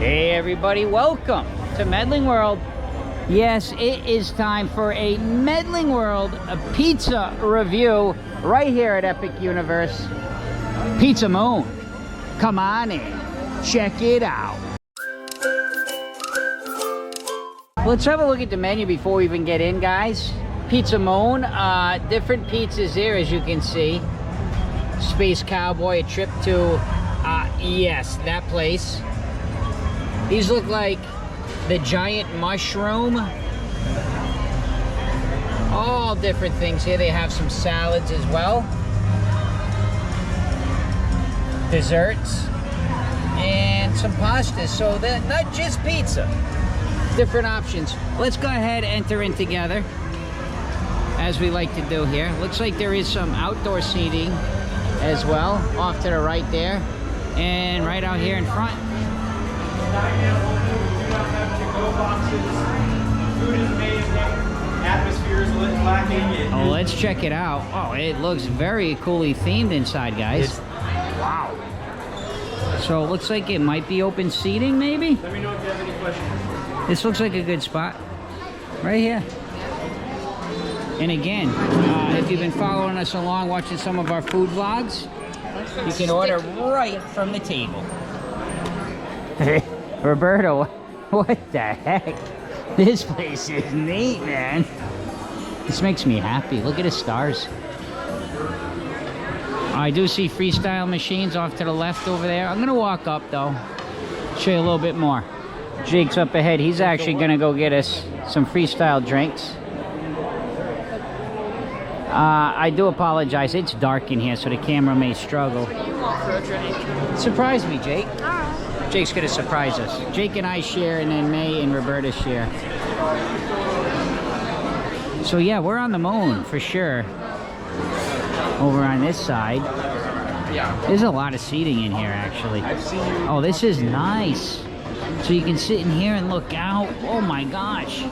Hey everybody, welcome to Medling World. Yes, it is time for a Medling World pizza review right here at Epic Universe. Pizza Moon. Come on in, check it out. Let's have a look at the menu before we even get in, guys. Pizza Moon, different pizzas here as you can see. Space Cowboy, a trip to, yes, that place. These look like the giant mushroom. All different things here. They have some salads as well. Desserts. And some pastas. So they're not just pizza. Different options. Let's go ahead and enter in together, as we like to do here. Looks like there is some outdoor seating as well, off to the right there. And right out here in front. Oh, let's check it out. Oh, it looks very coolly themed inside, guys. Wow. So it looks like it might be open seating, maybe? Let me know if you have any questions. This looks like a good spot. Right here. And again, if you've been following us along, watching some of our food vlogs, you can order right from the table. Roberto, what the heck? This place is neat, man. This makes me happy. Look at the stars. I do see freestyle machines off to the left over there. I'm gonna walk up though, show you a little bit more. Jake's up ahead. He's actually gonna go get us some freestyle drinks. I do apologize. It's dark in here, so the camera may struggle. What do you want for a drink? Surprise me, Jake. Alright. Jake's gonna surprise us. Jake and I share, and then May and Roberta share. So yeah, we're on the moon for sure. Over on this side, there's a lot of seating in here actually. Oh, this is nice. So you can sit in here and look out. Oh my gosh.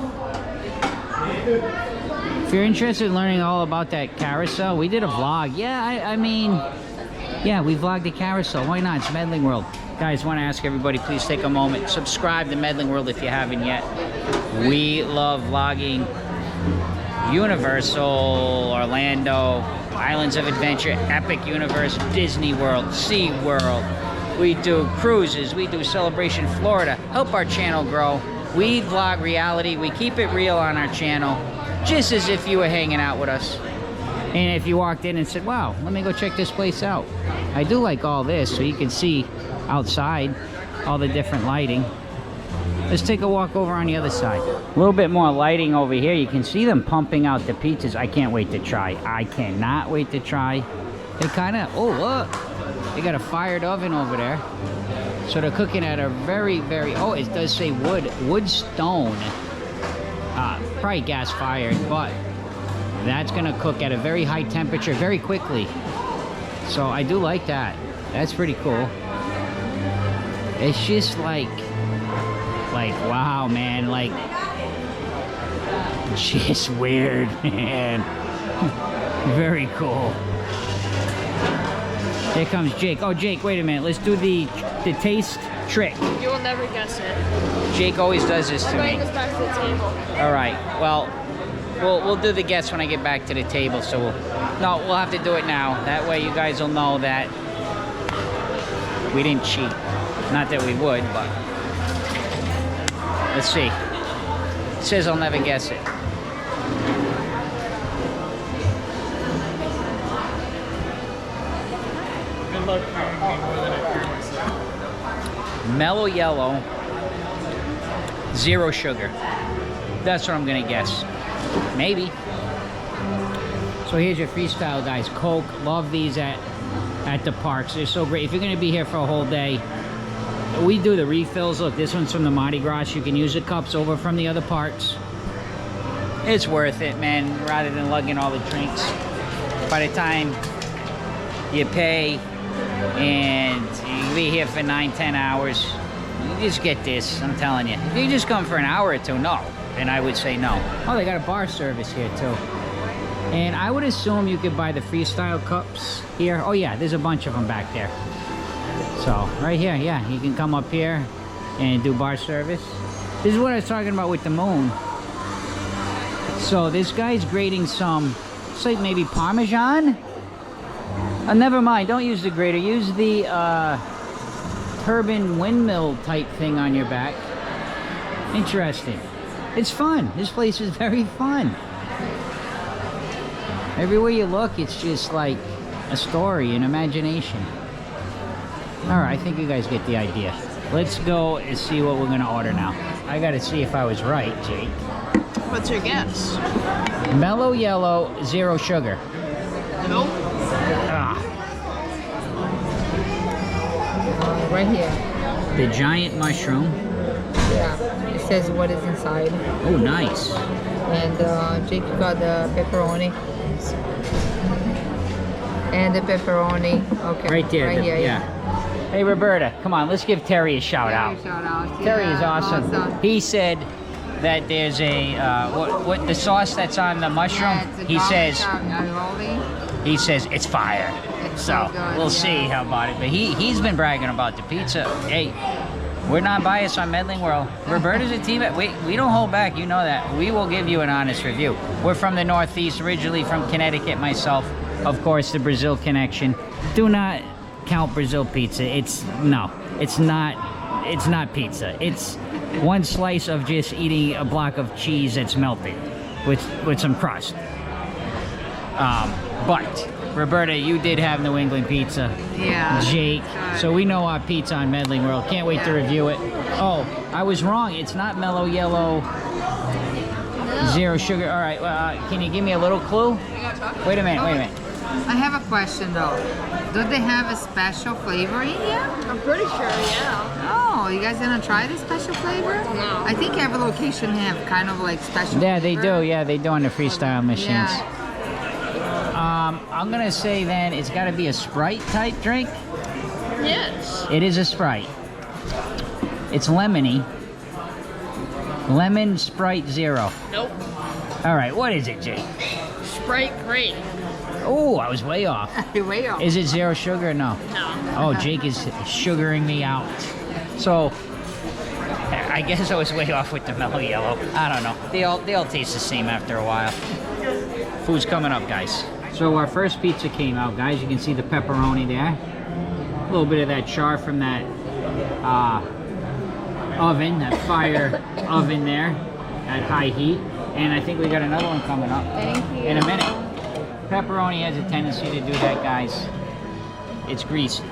If you're interested in learning all about that carousel, we did a vlog. Yeah, I mean, yeah, we vlogged the carousel. Why not? It's Medling World. Guys, want to ask everybody, please take a moment. Subscribe to Medling World if you haven't yet. We love vlogging Universal, Orlando, Islands of Adventure, Epic Universe, Disney World, Sea World. We do cruises. We do Celebration Florida. Help our channel grow. We vlog reality. We keep it real on our channel, just as if you were hanging out with us. And if you walked in and said, wow, let me go check this place out. I do like all this, so you can see outside all the different lighting. Let's take a walk over on the other side. A little bit more lighting over here. You can see them pumping out the pizzas. I can't wait to try. I cannot wait to try. They kind of, oh look, they got a fired oven over there. So they're cooking at a very, oh, it does say wood stone. Probably gas fired, but that's gonna cook at a very high temperature very quickly. So I do like that. That's pretty cool. It's just like wow, man, like just weird, man. Very cool. Here comes Jake. Oh, Jake, wait a minute. Let's do the taste trick. You will never guess it. Jake always does this to me. Bring this back to the table. All right. Well, we'll do the guess when I get back to the table. So we'll have to do it now. That way, you guys will know that we didn't cheat. Not that we would, but let's see. It says I'll never guess it. Good luck finding more than I fear myself. Mellow yellow, 0 sugar. That's what I'm gonna guess. Maybe. So here's your freestyle, guys. Coke, love these at the parks. They're so great. If you're gonna be here for a whole day, we do the refills. Look, this one's from the Mardi Gras. You can use the cups over from the other parks. It's worth it, man, rather than lugging all the drinks. By the time you pay and you be here for 9-10 hours, you just get this, I'm telling you. If you just come for an hour or two, no, then I would say no. Oh, they got a bar service here too. And I would assume you could buy the freestyle cups here. Oh yeah, there's a bunch of them back there. So right here, yeah, you can come up here, and do bar service. This is what I was talking about with the moon. So this guy's grating some, it's like maybe Parmesan? Never mind, don't use the grater. Use the turbine windmill type thing on your back. Interesting. It's fun. This place is very fun. Everywhere you look, it's just like a story, an imagination. Alright, I think you guys get the idea. Let's go and see what we're going to order now. I got to see if I was right, Jake. What's your guess? Mellow yellow, 0 sugar. Nope. Ah, Right here. the giant mushroom. Yeah. It says what is inside. Oh, nice. And Jake got the pepperoni. And the pepperoni. Okay. Right there. Right here, yeah. Hey, Roberta, come on. Let's give Terry a shout out. Shout out. Terry Yeah, is awesome. He said that there's a what the sauce that's on the mushroom. Yeah, it's a He says aioli. he says it's fire. It's So so good, we'll see how about it. But he's been bragging about the pizza. Hey, we're not biased on Medling World. Roberta's a team. We don't hold back. You know that. We will give you an honest review. We're from the Northeast, originally from Connecticut. Myself, of course, the Brazil connection. Do not count Brazil pizza. It's not pizza. It's one slice of just eating a block of cheese that's melted with some crust. But Roberta, you did have New England pizza. Yeah. Jake. Good. So we know our pizza on Medling World. Can't wait to Yeah. review it. Oh, I was wrong. It's not mellow yellow, 0 sugar. All right. Can you give me a little clue? Wait a minute. I have a question though. Do they have a special flavor in here? I'm pretty sure, yeah. Oh, you guys gonna try the special flavor? No. I think every location have kind of like special Yeah, they flavor. do. Yeah, they do on the freestyle machines. Yeah. I'm gonna say then it's got to be a Sprite type drink. Yes. It is a Sprite. It's lemony. Lemon Sprite 0. Nope. All right, what is it, Jake? Sprite green. Oh, I was way off. Way off. Is it 0 sugar or no? No. Oh, Jake is sugaring me out. So, I guess I was way off with the mellow yellow. I don't know. They all taste the same after a while. Food's coming up, guys. So our first pizza came out, guys. You can see the pepperoni there. A little bit of that char from that oven, that fire oven there at high heat. And I think we got another one coming up Thank you. in a minute. Pepperoni has a tendency to do that, guys. It's greasy.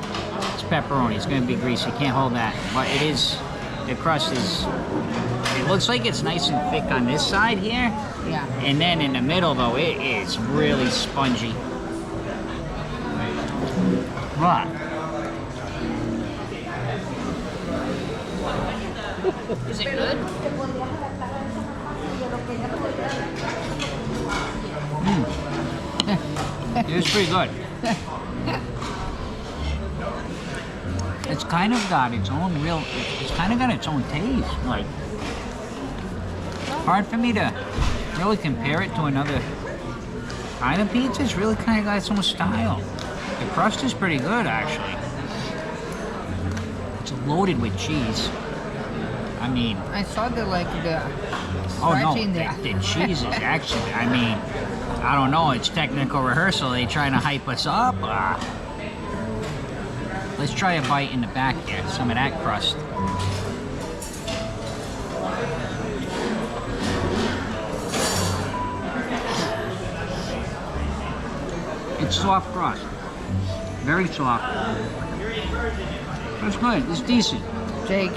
It's pepperoni. It's going to be greasy. Can't hold that. But it is, the crust is, it looks like it's nice and thick on this side here. Yeah. And then in the middle, though, it is really spongy. Right. Is it good? It was pretty good. It's kind of got its own real, it's kind of got its own taste. Like, hard for me to really compare it to another kind of pizza. It's really kind of got its own style. The crust is pretty good, actually. It's loaded with cheese. I mean, I saw the oh no, stretching there. the cheese is actually, I mean, I don't know, it's technical rehearsal. They trying to hype us up. Let's try a bite in the back here, some of that crust. It's soft crust, very soft. It's good, it's decent. Jake.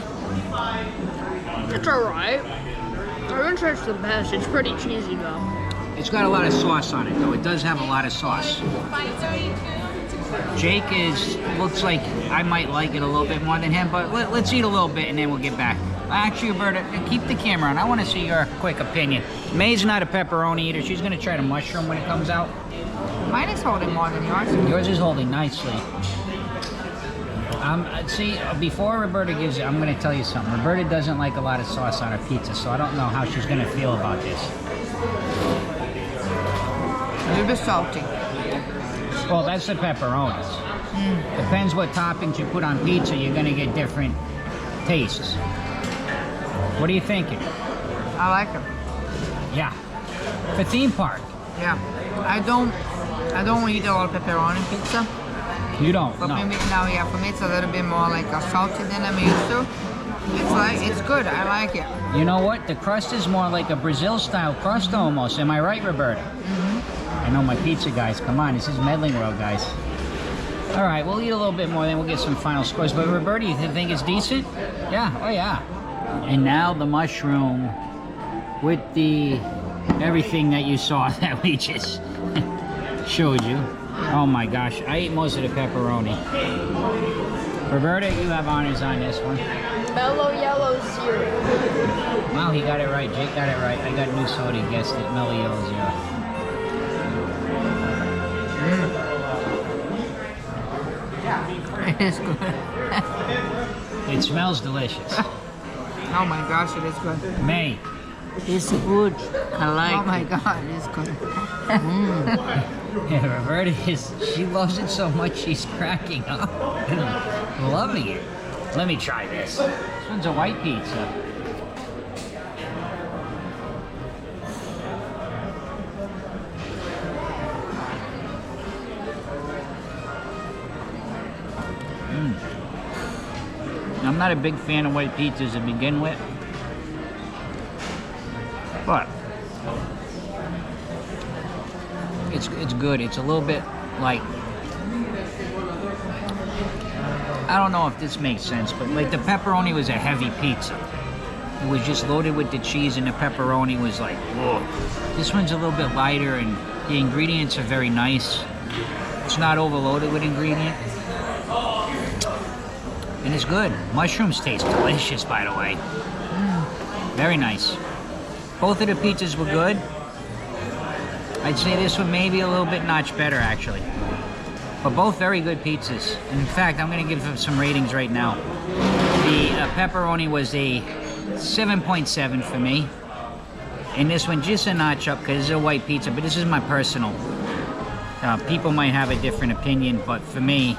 It's alright. I wouldn't say it's the best. It's pretty cheesy though. It's got a lot of sauce on it, though. It does have a lot of sauce. Jake looks like I might like it a little bit more than him, but let's eat a little bit and then we'll get back. Actually, Roberta, keep the camera on. I want to see your quick opinion. May's not a pepperoni eater. She's going to try the mushroom when it comes out. Mine is holding more than yours. Yours is holding nicely. See, before Roberta gives it, I'm going to tell you something. Roberta doesn't like a lot of sauce on her pizza, so I don't know how she's going to feel about this. A little bit salty. Well, that's the pepperonis. Depends what toppings you put on pizza, you're going to get different tastes. What are you thinking? I like it. Yeah. For theme park. Yeah. I don't eat a lot of pepperoni pizza. You don't? But No. maybe now, yeah, for me it's a little bit more like a salty than I'm used to. It's good. I like it. You know what? The crust is more like a Brazil style crust almost. Am I right, Roberta? I know my pizza guys. Come on, this is Medling World, guys. All right, we'll eat a little bit more, then we'll get some final scores. But Roberta, you think it's decent? Yeah. Oh yeah. And now the mushroom with the everything that you saw that we just showed you. Oh my gosh, I ate most of the pepperoni. Roberta, you have honors on this one. Mellow yellow zero. Wow, he got it right. Jake got it right. I got new soda, he guessed it. Mellow yellow zero. It is good. It smells delicious. Oh my gosh, it is good. May. It's good. I like Oh my god, it's good. Yeah, Roberta she loves it so much she's cracking up. Loving it. Let me try this. This one's a white pizza. I'm not a big fan of white pizzas to begin with, but it's good. It's a little bit like, I don't know if this makes sense, but like the pepperoni was a heavy pizza. It was just loaded with the cheese, and the pepperoni was like, whoa. This one's a little bit lighter, and the ingredients are very nice. It's not overloaded with ingredients. And it's good. Mushrooms taste delicious, by the way. Very nice. Both of the pizzas were good. I'd say this one maybe a little bit notch better, actually. But both very good pizzas. In fact, I'm going to give them some ratings right now. The pepperoni was a 7.7 for me. And this one just a notch up because it's a white pizza, but this is my personal. People might have a different opinion, but for me,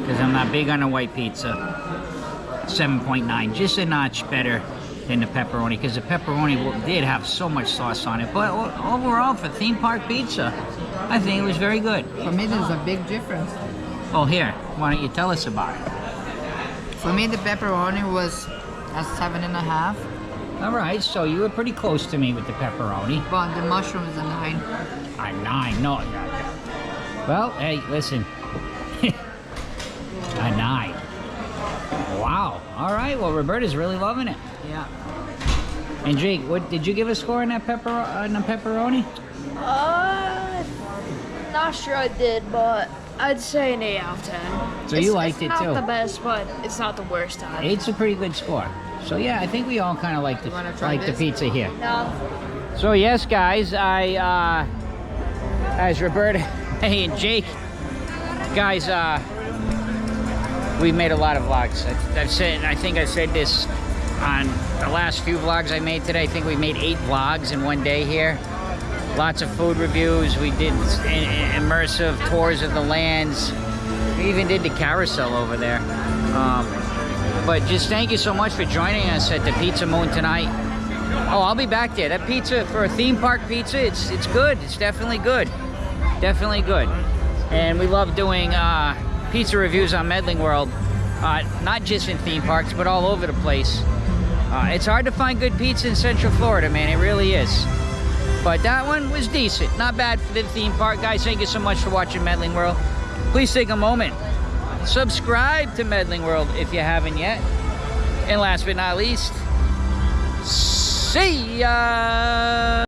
because I'm not big on a white pizza, 7.9, just a notch better than the pepperoni, because the pepperoni did have so much sauce on it. But overall, for theme park pizza, I think it was very good. For me, there's a big difference. Oh, here, why don't you tell us about it? For me, the pepperoni was a 7.5. All right, so you were pretty close to me with the pepperoni. But the mushroom is a 9. A 9, no. Well, hey, listen. A 9. Wow. All right. Well, Roberta's really loving it. Yeah. And Jake, what did you give a score on that pepperoni? Not sure I did, but I'd say an 8 out of 10. So you liked it It's too? not the best, but it's not the worst time. 8's a pretty good score. So yeah, I think we all kind of like the this? pizza here. No. So yes, guys, as Roberta, hey, and Jake, guys, we made a lot of vlogs. I think I said this on the last few vlogs I made today. I think we made 8 vlogs in one day here. Lots of food reviews. We did immersive tours of the lands. We even did the carousel over there. But just thank you so much for joining us at the Pizza Moon tonight. Oh, I'll be back there. That pizza, for a theme park pizza, it's good. It's definitely good. Definitely good. And we love doing pizza reviews on Medling World, not just in theme parks, but all over the place. It's hard to find good pizza in Central Florida, man. It really is. But that one was decent. Not bad for the theme park. Guys, thank you so much for watching Medling World. Please take a moment. Subscribe to Medling World if you haven't yet. And last but not least, see ya!